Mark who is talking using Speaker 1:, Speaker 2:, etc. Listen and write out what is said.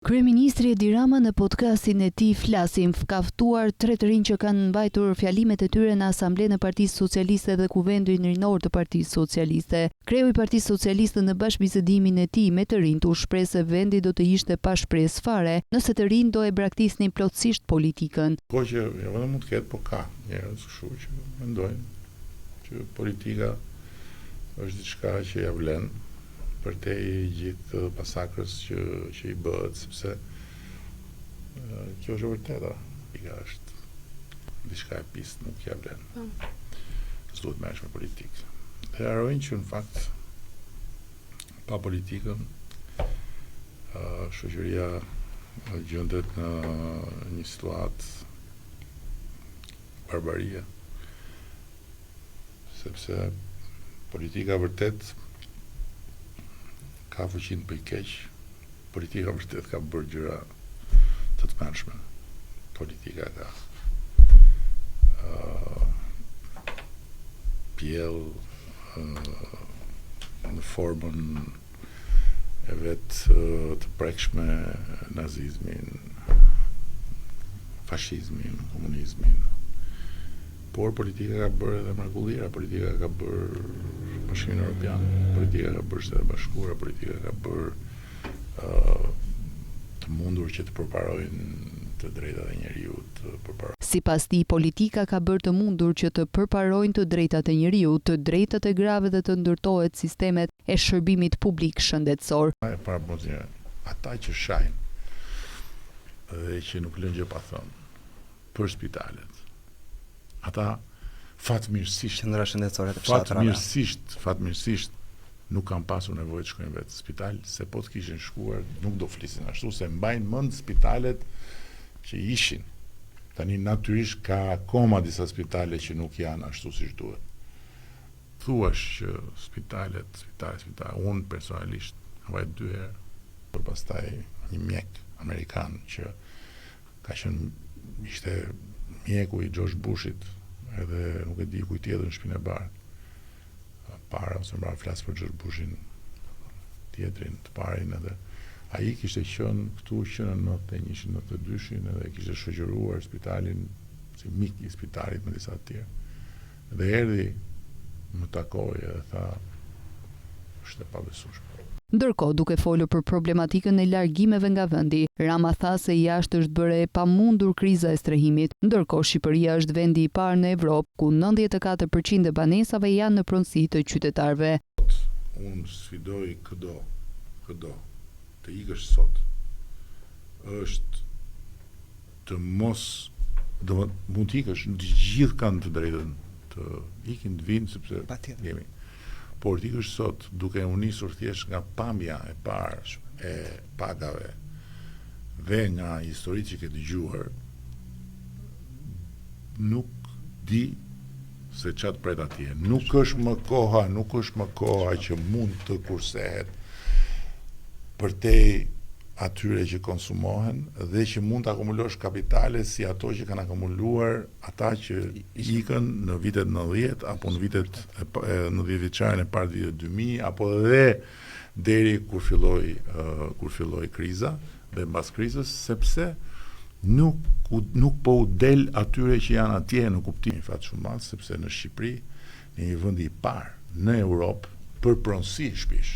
Speaker 1: Kryeministri Edi Rama në podcastin e tij Flasim ka ftuar 3 të rinj që kanë mbajtur fjalimet e tyre në Asamblenë e Partisë Socialiste dhe Kuvendin Rinor të Partisë Socialiste. Kreu i Partisë Socialiste në bashkëbisedimin e tij me të rinjt u shpreh se vendi do të ishte pa shpresë fare nëse të rinjt do e braktisnin plotësisht politikën.
Speaker 2: Po që jo vetëm mund të ketë, po ka njerëz kështu që mendojnë që politika është diçka që ja vlen për te gjithë pasakrës që i bëhet, sepse kjo është vërteta, politika është diçka e pistë, nuk ja vlen. S'duhet merresh me politikë. Dhe harrojnë që në fakt pa politikën shoqëria gjendet në një situatë barbarie, sepse politika vërtet ka fuqinë për i keq, politika vërtet ka bërë gjëra të tmerrshme. Politika ka pjell në formën e vetë të prekshme nazizmin, fashizmin, komunizmin. Por politika ka bërë edhe mrekullia, politika ka bërë Bashkimin Evropian, politika ka bërë Shtetet e Bashkuara, politika ka bërë të mundur që të përparojnë të drejtat e njerëzit, të përparojnë.
Speaker 1: Sipas tij, politika ka bërë të mundur që të përparojnë të drejtat e njerëzit, të drejtat e grave dhe të ndërtohet sistemet e shërbimit publik shëndetësor.
Speaker 2: Ata që shajnë dhe që nuk lënë gjë pa thënë për spitalet, ata fatmirësisht
Speaker 3: qendra shëndetësore të fshatrave.
Speaker 2: Fatmirësisht nuk kanë pasur nevojë të shkojnë vetë në spital, se po të kishin shkuar nuk do flisin ashtu, se mbajnë mend spitalet që ishin. Tani natyrisht ka akoma disa spitale që nuk janë ashtu siç duhet. Thuash që spitale, unë personalisht vaj 2 herë, por pastaj një mjek amerikan që ka qenë ishte mjeku i George Bushit, edhe nuk e di kujt tjetër në Shtëpinë e Bardhë. Para ose mbra flas për George Bushin tjetrin të parin, edhe ai kishte qenë këtu që në 91-92 edhe kishte shoqëruar spitalin si mik i spitalit me disa të tjerë. Dhe erdhi më takoi edhe tha është e pabesueshme.
Speaker 1: Ndërkohë, duke folur për problematikën e largimeve nga vendi, Rama tha se jashtë është bërë e pamundur kriza e strehimit, ndërkohë Shqipëria është vendi i parë në Evropë ku 94% e banesave janë në pronësi të qytetarëve.
Speaker 2: Unë sfidoj këdo të ikësh sot është të mos mund të ikësh, të gjithë kanë të drejtën të ikin, të vinë sepse jemi. Por ti është sot duke u nisur thjesht nga pamja e parë e pagave dhe nga historitë që ke dëgjuar, nuk di se çfarë pret atje. Nuk është më koha që mund të kursehet përtej atyre që konsumohen dhe që mund të akumulosh kapitale si ato që kanë akumuluar ata që ikën në vitet 90 apo në vitet në 10 vjeçarin e parë vitit 2000 apo edhe deri kur filloi kriza dhe mbas krizës, sepse nuk po u del atyre që janë atje në kuptimin fat shumë madh, sepse në Shqipëri, në një vend i parë në Europë për pronësi shpish.